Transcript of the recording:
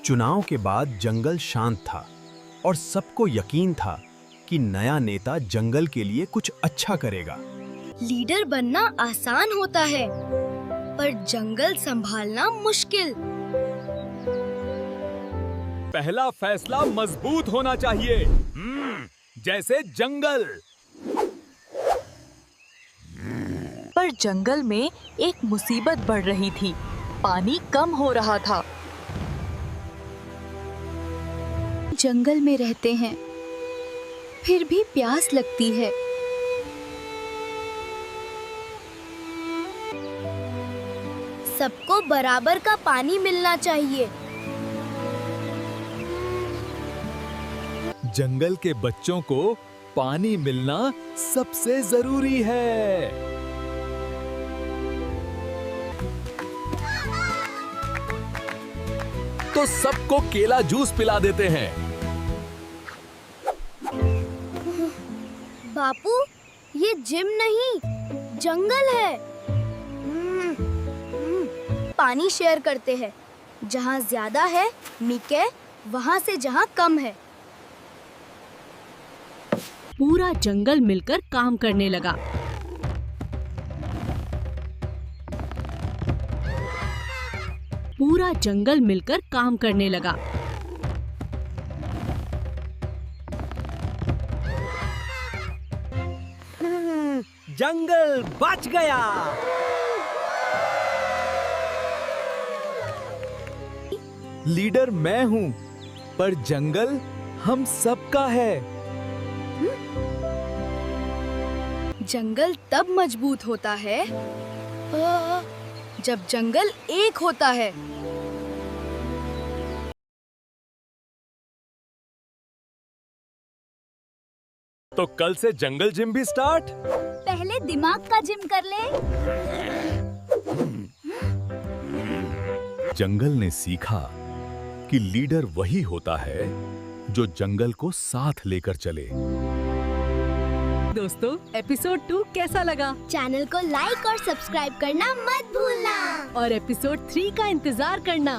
चुनाव के बाद जंगल शांत था और सबको यकीन था कि नया नेता जंगल के लिए कुछ अच्छा करेगा। लीडर बनना आसान होता है, पर जंगल संभालना मुश्किल। पहला फैसला मजबूत होना चाहिए, जैसे जंगल। पर जंगल में एक मुसीबत बढ़ रही थी। पानी कम हो रहा था। जंगल में रहते हैं, फिर भी प्यास लगती है। सबको बराबर का पानी मिलना चाहिए। जंगल के बच्चों को पानी मिलना सबसे जरूरी है। तो सबको केला जूस पिला देते हैं। बापू, ये जिम नहीं, जंगल है। पानी शेयर करते हैं। जहाँ ज्यादा है निके, वहाँ से जहाँ कम है। पूरा जंगल मिलकर काम करने लगा। पूरा जंगल मिलकर काम करने लगा। जंगल बच गया। लीडर मैं हूँ, पर जंगल हम सबका है। जंगल तब मजबूत होता है जब जंगल एक होता है। तो कल से जंगल जिम भी स्टार्ट। पहले दिमाग का जिम कर ले। जंगल ने सीखा कि लीडर वही होता है जो जंगल को साथ लेकर चले। दोस्तों, एपिसोड 2 कैसा लगा? चैनल को लाइक और सब्सक्राइब करना मत भूलना। और एपिसोड 3 का इंतजार करना।